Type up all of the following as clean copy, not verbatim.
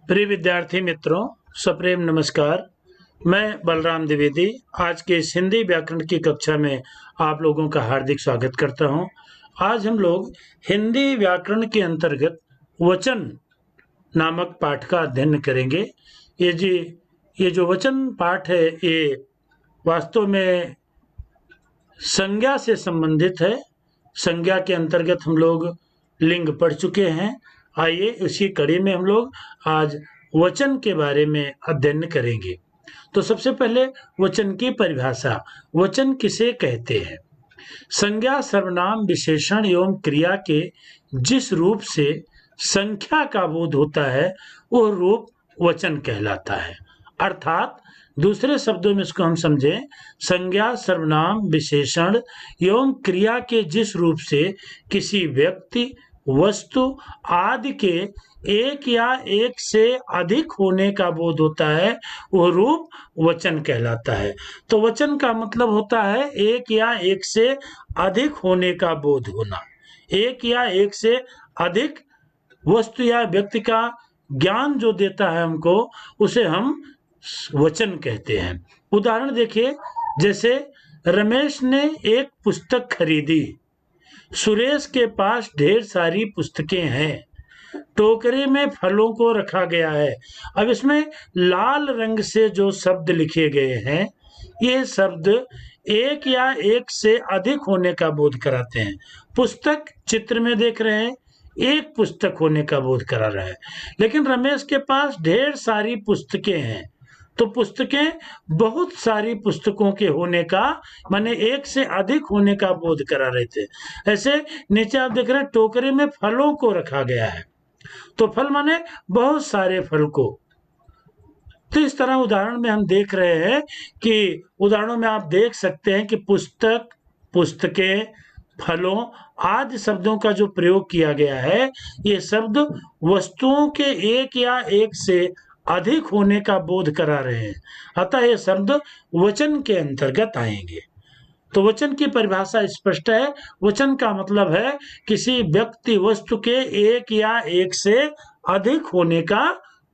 प्रिय विद्यार्थी मित्रों, सप्रेम नमस्कार। मैं बलराम द्विवेदी आज के इस हिंदी व्याकरण की कक्षा में आप लोगों का हार्दिक स्वागत करता हूं। आज हम लोग हिंदी व्याकरण के अंतर्गत वचन नामक पाठ का अध्ययन करेंगे। ये जो वचन पाठ है ये वास्तव में संज्ञा से संबंधित है। संज्ञा के अंतर्गत हम लोग लिंग पढ़ चुके हैं। आइए उसी कड़ी में हम लोग आज वचन के बारे में अध्ययन करेंगे। तो सबसे पहले वचन की परिभाषा। वचन किसे कहते हैं? संज्ञा सर्वनाम विशेषण एवं क्रिया के जिस रूप से संख्या का बोध होता है वह रूप वचन कहलाता है। अर्थात दूसरे शब्दों में इसको हम समझें, संज्ञा सर्वनाम विशेषण एवं क्रिया के जिस रूप से किसी व्यक्ति वस्तु आदि के एक या एक से अधिक होने का बोध होता है वह रूप वचन कहलाता है। तो वचन का मतलब होता है एक या एक से अधिक होने का बोध होना। एक या एक से अधिक वस्तु या व्यक्ति का ज्ञान जो देता है हमको, उसे हम वचन कहते हैं। उदाहरण देखिए, जैसे रमेश ने एक पुस्तक खरीदी। सुरेश के पास ढेर सारी पुस्तकें हैं। टोकरे में फलों को रखा गया है। अब इसमें लाल रंग से जो शब्द लिखे गए हैं, ये शब्द एक या एक से अधिक होने का बोध कराते हैं। पुस्तक चित्र में देख रहे हैं, एक पुस्तक होने का बोध करा रहा है। लेकिन रमेश के पास ढेर सारी पुस्तकें हैं, तो पुस्तकें बहुत सारी पुस्तकों के होने का माने एक से अधिक होने का बोध करा रहे थे। ऐसे नीचे आप देख रहे हैं, टोकरे में फलों को रखा गया है, तो फल माने बहुत सारे फल को। तो इस तरह उदाहरण में हम देख रहे हैं कि उदाहरणों में आप देख सकते हैं कि पुस्तक, पुस्तकें, फलों आदि शब्दों का जो प्रयोग किया गया है, ये शब्द वस्तुओं के एक या एक से अधिक होने का बोध करा रहे हैं। अतः ये शब्द वचन के अंतर्गत आएंगे। तो वचन की परिभाषा स्पष्ट है। वचन का मतलब है किसी व्यक्ति वस्तु के एक या एक से अधिक होने का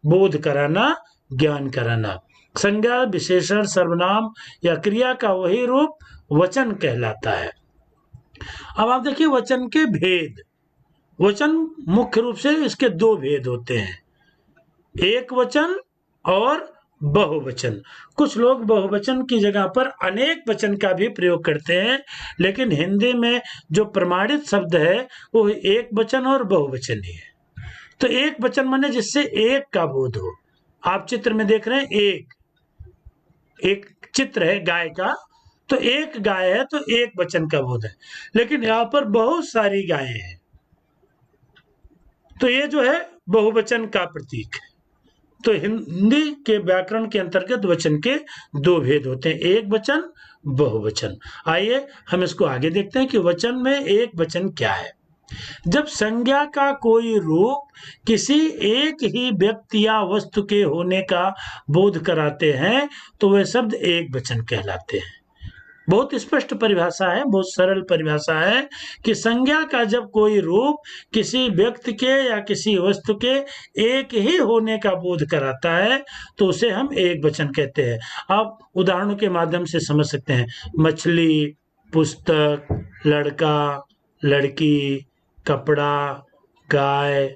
बोध कराना, ज्ञान कराना। संज्ञा विशेषण सर्वनाम या क्रिया का वही रूप वचन कहलाता है। अब आप देखिए वचन के भेद। वचन मुख्य रूप से इसके दो भेद होते हैं, एक वचन और बहुवचन। कुछ लोग बहुवचन की जगह पर अनेक वचन का भी प्रयोग करते हैं, लेकिन हिंदी में जो प्रमाणित शब्द है वो एक वचन और बहुवचन ही है। तो एक वचन माने जिससे एक का बोध हो। आप चित्र में देख रहे हैं, एक चित्र है गाय का, तो एक गाय है तो एक वचन का बोध है। लेकिन यहाँ पर बहुत सारी गायें हैं, तो ये जो है बहुवचन का प्रतीक है। तो हिंदी के व्याकरण के अंतर्गत वचन के दो भेद होते हैं, एक वचन, बहुवचन। आइए हम इसको आगे देखते हैं कि वचन में एक वचन क्या है। जब संज्ञा का कोई रूप किसी एक ही व्यक्ति या वस्तु के होने का बोध कराते हैं तो वे शब्द एक वचन कहलाते हैं। बहुत स्पष्ट परिभाषा है, बहुत सरल परिभाषा है कि संज्ञा का जब कोई रूप किसी व्यक्ति के या किसी वस्तु के एक ही होने का बोध कराता है तो उसे हम एक वचन कहते हैं। आप उदाहरणों के माध्यम से समझ सकते हैं। मछली, पुस्तक, लड़का, लड़की, कपड़ा, गाय,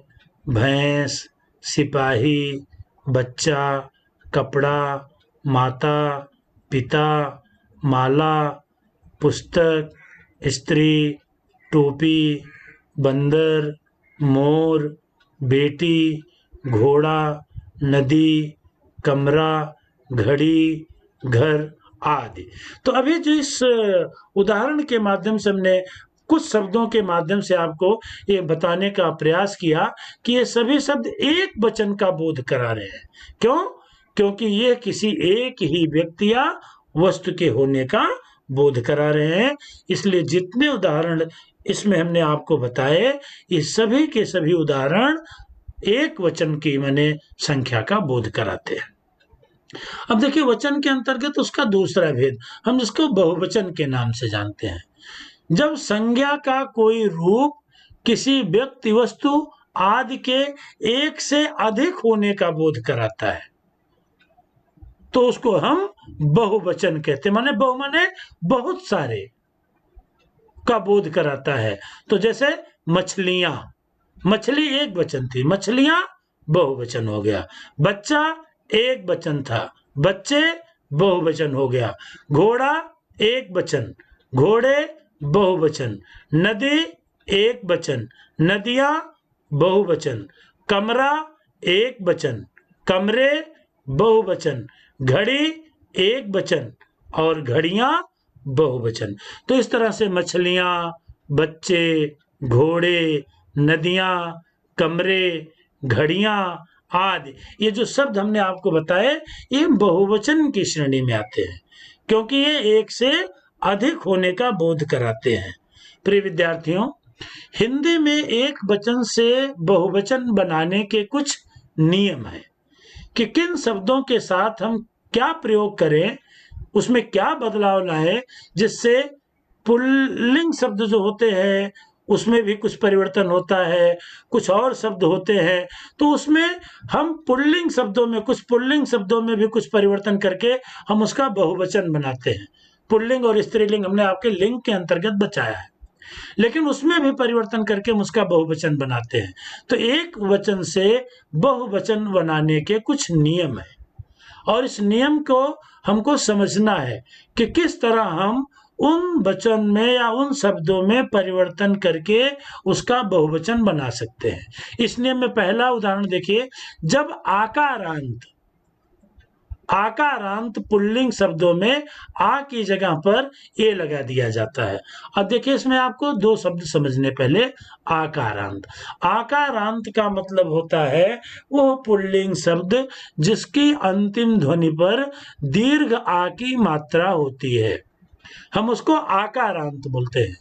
भैंस, सिपाही, बच्चा, कपड़ा, माता, पिता, माला, पुस्तक, स्त्री, टोपी, बंदर, मोर, बेटी, घोड़ा, नदी, कमरा, घड़ी, घर आदि। तो अभी जो इस उदाहरण के माध्यम से हमने कुछ शब्दों के माध्यम से आपको ये बताने का प्रयास किया कि ये सभी शब्द एक वचन का बोध करा रहे हैं। क्यों? क्योंकि ये किसी एक ही व्यक्ति या वस्तु के होने का बोध करा रहे हैं। इसलिए जितने उदाहरण इसमें हमने आपको बताए, ये सभी के सभी उदाहरण एक वचन की माने संख्या का बोध कराते हैं। अब देखिए वचन के अंतर्गत उसका दूसरा भेद, हम इसको बहुवचन के नाम से जानते हैं। जब संज्ञा का कोई रूप किसी व्यक्ति वस्तु आदि के एक से अधिक होने का बोध कराता है तो उसको हम बहुवचन कहते हैं। माने बहु माने बहुत सारे का बोध कराता है। तो जैसे मछलियां, मछली एक वचन थी, मछलियां बहुवचन हो गया। बच्चा एक वचन था, बच्चे बहुवचन हो गया। घोड़ा एक वचन, घोड़े बहुवचन। नदी एक वचन, नदियां बहुवचन। कमरा एक वचन, कमरे बहुवचन। घड़ी एक वचन और घड़ियां बहुवचन। तो इस तरह से मछलियां, बच्चे, घोड़े, नदियां, कमरे, घड़ियां आदि, ये जो शब्द हमने आपको बताए ये बहुवचन की श्रेणी में आते हैं क्योंकि ये एक से अधिक होने का बोध कराते हैं। प्रिय विद्यार्थियों, हिंदी में एक वचन से बहुवचन बनाने के कुछ नियम हैं कि किन शब्दों के साथ हम क्या प्रयोग करें, उसमें क्या बदलाव लाए जिससे पुल्लिंग शब्द जो होते हैं उसमें भी कुछ परिवर्तन होता है, कुछ और शब्द होते हैं तो उसमें हम पुल्लिंग शब्दों में भी कुछ परिवर्तन करके हम उसका बहुवचन बनाते हैं। पुल्लिंग और स्त्रीलिंग हमने आपके लिंग के अंतर्गत बचाया है, लेकिन उसमें भी परिवर्तन करके हम उसका बहुवचन बनाते हैं। तो एक वचन से बहुवचन बनाने के कुछ नियम है और इस नियम को हमको समझना है कि किस तरह हम उन वचन में या उन शब्दों में परिवर्तन करके उसका बहुवचन बना सकते हैं। इस नियम में पहला उदाहरण देखिए, जब आकारांत पुल्लिंग शब्दों में आ की जगह पर ए लगा दिया जाता है। अब देखिए इसमें आपको दो शब्द समझने, पहले आकारांत। आकारांत का मतलब होता है वो पुल्लिंग शब्द जिसकी अंतिम ध्वनि पर दीर्घ आ की मात्रा होती है, हम उसको आकारांत बोलते हैं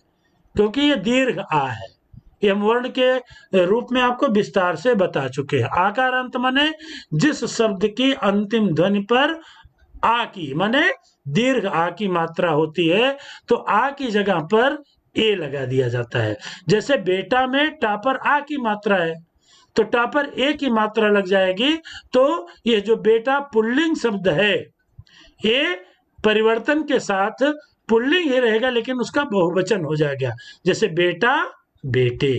क्योंकि ये दीर्घ आ है। ये हम वर्ण के रूप में आपको विस्तार से बता चुके हैं। आकारांत माने जिस शब्द की अंतिम ध्वनि पर आ की माने दीर्घ आ की मात्रा होती है तो आ की जगह पर ए लगा दिया जाता है। जैसे बेटा में टा पर आ की मात्रा है तो टा पर ए की मात्रा लग जाएगी, तो ये जो बेटा पुल्लिंग शब्द है ये परिवर्तन के साथ पुल्लिंग ही रहेगा लेकिन उसका बहुवचन हो जाएगा। जैसे बेटा बेटे,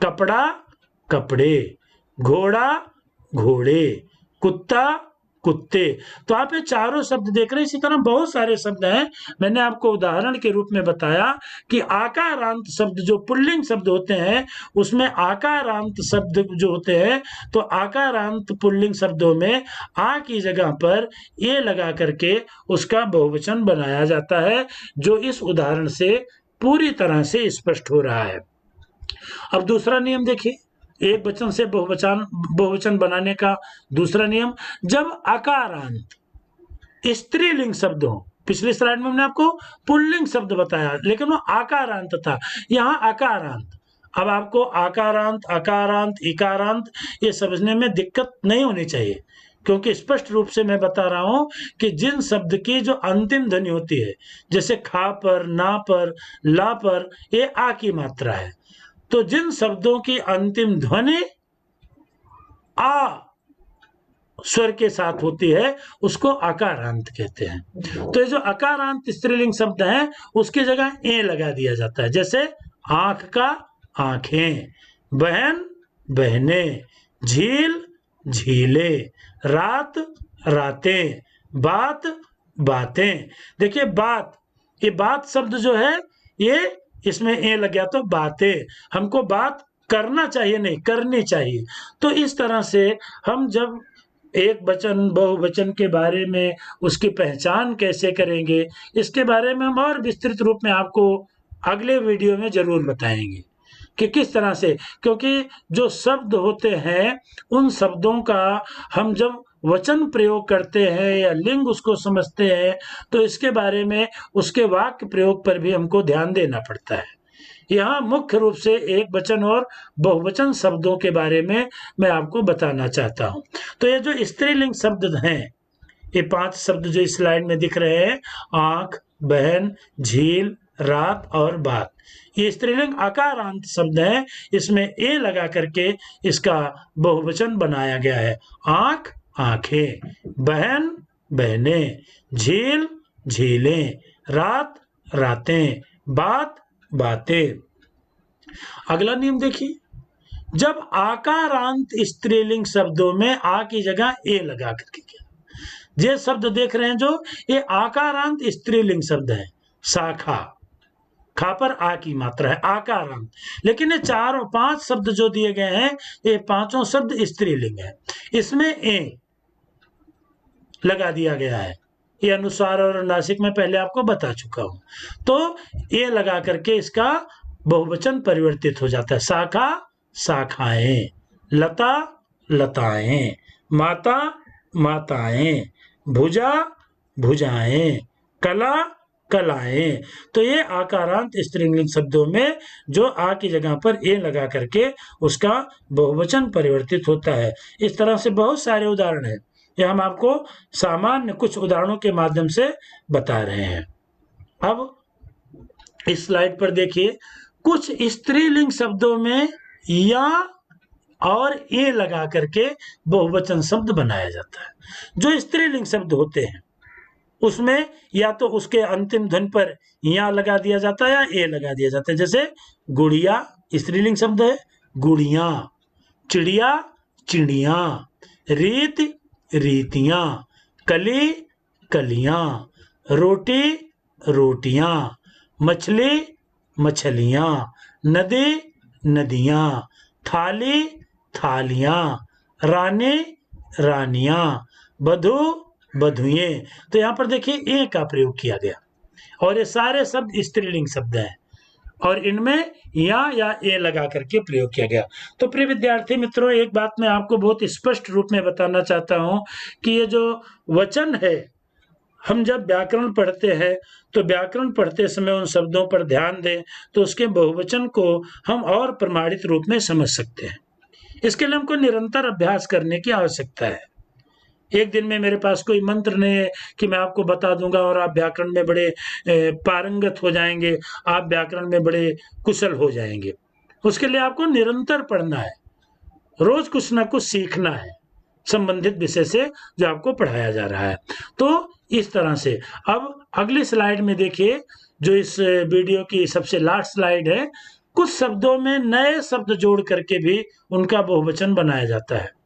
कपड़ा कपड़े, घोड़ा घोड़े, कुत्ता कुत्ते। तो आप ये चारों शब्द देख रहे हैं, इसी तरह बहुत सारे शब्द हैं। मैंने आपको उदाहरण के रूप में बताया कि आकारांत शब्द जो पुल्लिंग शब्द होते हैं उसमें आकारांत शब्द जो होते हैं तो आकारांत पुल्लिंग शब्दों में आ की जगह पर ए लगा करके उसका बहुवचन बनाया जाता है, जो इस उदाहरण से पूरी तरह से स्पष्ट हो रहा है। अब दूसरा नियम देखिए, एक वचन से बहुवचन बनाने का दूसरा नियम, जब आकारांत स्त्रीलिंग शब्द हो। पिछली स्लाइड में हमने आपको पुल्लिंग शब्द बताया लेकिन वो आकारांत था, यहाँ आकारांत। अब आपको आकारांत, अकारांत, इकारांत ये समझने में दिक्कत नहीं होनी चाहिए क्योंकि स्पष्ट रूप से मैं बता रहा हूं कि जिन शब्द की जो अंतिम ध्वनि होती है, जैसे खा पर, ना पर, ला पर, ये आ की मात्रा है, तो जिन शब्दों की अंतिम ध्वनि आ स्वर के साथ होती है उसको अकारांत कहते हैं। तो ये जो अकारांत स्त्रीलिंग शब्द है उसकी जगह ए लगा दिया जाता है। जैसे आंख का आंखें, बहन बहने, झील झीले, रात रातें, बात बातें। देखिए बात, ये बात शब्द जो है ये इसमें ए लग गया तो बातें, हमको बात करना चाहिए नहीं करनी चाहिए। तो इस तरह से हम जब एक वचन बहुवचन के बारे में उसकी पहचान कैसे करेंगे इसके बारे में हम और विस्तृत रूप में आपको अगले वीडियो में जरूर बताएंगे कि किस तरह से, क्योंकि जो शब्द होते हैं उन शब्दों का हम जब वचन प्रयोग करते हैं या लिंग उसको समझते हैं तो इसके बारे में उसके वाक्य प्रयोग पर भी हमको ध्यान देना पड़ता है। यहाँ मुख्य रूप से एक वचन और बहुवचन शब्दों के बारे में मैं आपको बताना चाहता हूँ। तो ये जो स्त्रीलिंग शब्द हैं, ये 5 शब्द जो इस स्लाइड में दिख रहे हैं, आंख, बहन, झील, रात और बात। ये स्त्रीलिंग अकारांत शब्द है, इसमें ए लगा करके इसका बहुवचन बनाया गया है। आंख आंखें, बहन बहनें, झील झीलें, रात रातें, बात बातें। अगला नियम देखिए, जब आकारांत स्त्रीलिंग शब्दों में आ की जगह ए लगा करके किया, ये शब्द देख रहे हैं जो, ये आकारांत स्त्रीलिंग शब्द है। शाखा, खा पर आ की मात्रा है, आकारांत। लेकिन ये चारों 5 शब्द जो दिए गए हैं, ये पांचों शब्द स्त्रीलिंग है। इसमें ए लगा दिया गया है, ये अनुस्वार और नासिक में पहले आपको बता चुका हूं। तो ए लगा करके इसका बहुवचन परिवर्तित हो जाता है। शाखा शाखाएं, लता लताएं, माता माताएं, भुजा भुजाएं, कला कलाएं। तो ये आकारांत स्त्रीलिंग शब्दों में जो आ की जगह पर ए लगा करके उसका बहुवचन परिवर्तित होता है। इस तरह से बहुत सारे उदाहरण हैं, ये हम आपको सामान्य कुछ उदाहरणों के माध्यम से बता रहे हैं। अब इस स्लाइड पर देखिए, कुछ स्त्रीलिंग शब्दों में या और ए लगा करके बहुवचन शब्द बनाया जाता है। जो स्त्रीलिंग शब्द होते हैं उसमें या तो उसके अंतिम ध्वनि पर या लगा दिया जाता है या ए लगा दिया जाता है। जैसे गुड़िया स्त्रीलिंग शब्द है, गुड़िया। चिड़िया चिड़िया, रीत रीतियां, कली कलियां, रोटी रोटियां, मछली मछलियां, नदी नदियां, थाली थालियां, रानी रानियां, बधू बधुएं। तो यहां पर देखिए ए का प्रयोग किया गया और ये सारे शब्द स्त्रीलिंग शब्द हैं और इनमें या ए लगा करके प्रयोग किया गया। तो प्रिय विद्यार्थी मित्रों, एक बात मैं आपको बहुत स्पष्ट रूप में बताना चाहता हूं कि ये जो वचन है, हम जब व्याकरण पढ़ते हैं तो व्याकरण पढ़ते समय उन शब्दों पर ध्यान दें तो उसके बहुवचन को हम और प्रमाणित रूप में समझ सकते हैं। इसके लिए हमको निरंतर अभ्यास करने की आवश्यकता है। एक दिन में मेरे पास कोई मंत्र नहीं है कि मैं आपको बता दूंगा और आप व्याकरण में बड़े पारंगत हो जाएंगे, आप व्याकरण में बड़े कुशल हो जाएंगे। उसके लिए आपको निरंतर पढ़ना है, रोज कुछ ना कुछ सीखना है संबंधित विषय से जो आपको पढ़ाया जा रहा है। तो इस तरह से अब अगली स्लाइड में देखिए, जो इस वीडियो की सबसे लास्ट स्लाइड है, कुछ शब्दों में नए शब्द जोड़ करके भी उनका बहुवचन बनाया जाता है।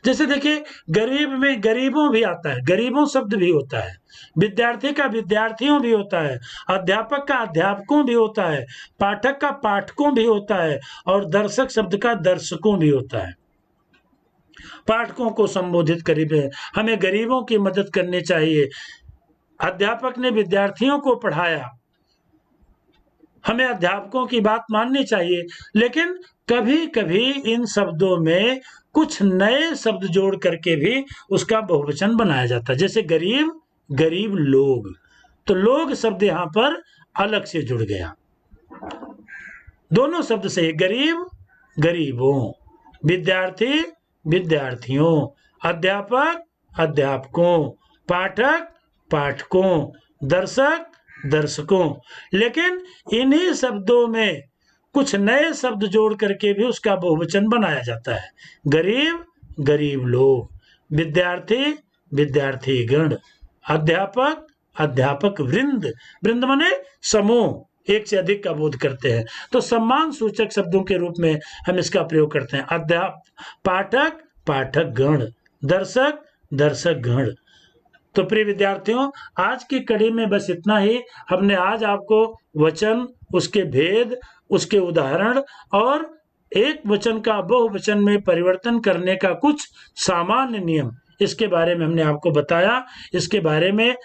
जैसे देखिए, गरीब में गरीबों भी आता है, गरीबों शब्द भी होता है, विद्यार्थी का विद्यार्थियों भी होता है, अध्यापक का अध्यापकों भी होता है, पाठक का पाठकों भी होता है और दर्शक शब्द का दर्शकों भी होता है। पाठकों को संबोधित करीब हमें गरीबों की मदद करनी चाहिए, अध्यापक ने विद्यार्थियों को पढ़ाया, हमें अध्यापकों की बात माननी चाहिए। लेकिन कभी कभी इन शब्दों में कुछ नए शब्द जोड़ करके भी उसका बहुवचन बनाया जाता है। जैसे गरीब गरीब लोग, तो लोग शब्द यहां पर अलग से जुड़ गया, दोनों शब्द से, गरीब गरीबों, विद्यार्थी विद्यार्थियों, अध्यापक अध्यापकों, पाठक पाठकों, दर्शक दर्शकों। लेकिन इन्हीं शब्दों में कुछ नए शब्द जोड़ करके भी उसका बहुवचन बनाया जाता है। गरीब गरीब लोग, विद्यार्थी विद्यार्थीगण, अध्यापक अध्यापक वृंद, वृंद माने समूह, एक से अधिक का बोध करते हैं, तो सम्मान सूचक शब्दों के रूप में हम इसका प्रयोग करते हैं। पाठक पाठक गण, दर्शक दर्शक गण। तो प्रिय विद्यार्थियों, आज की कड़ी में बस इतना ही। हमने आज आपको वचन, उसके भेद, उसके उदाहरण और एक वचन का बहुवचन में परिवर्तन करने का कुछ सामान्य नियम, इसके बारे में हमने आपको बताया। इसके बारे में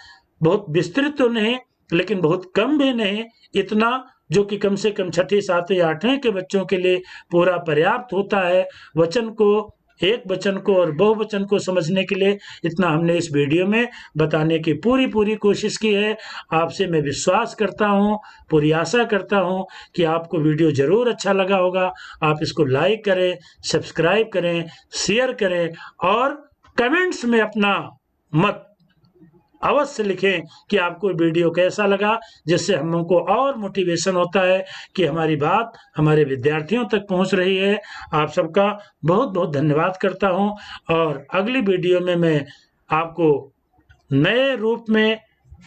बहुत विस्तृत तो नहीं, लेकिन बहुत कम भी नहीं, इतना जो कि कम से कम 6ठी 7वीं 8वीं के बच्चों के लिए पूरा पर्याप्त होता है। वचन को, एक वचन को और बहुवचन को समझने के लिए इतना हमने इस वीडियो में बताने की पूरी कोशिश की है। आपसे मैं विश्वास करता हूं, पूरी आशा करता हूं कि आपको वीडियो जरूर अच्छा लगा होगा। आप इसको लाइक करें, सब्सक्राइब करें, शेयर करें और कमेंट्स में अपना मत अवश्य लिखें कि आपको वीडियो कैसा लगा, जिससे हमको और मोटिवेशन होता है कि हमारी बात हमारे विद्यार्थियों तक पहुंच रही है। आप सबका बहुत-बहुत धन्यवाद करता हूं और अगली वीडियो में मैं आपको नए रूप में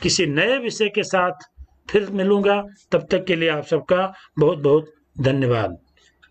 किसी नए विषय के साथ फिर मिलूँगा। तब तक के लिए आप सबका बहुत-बहुत धन्यवाद।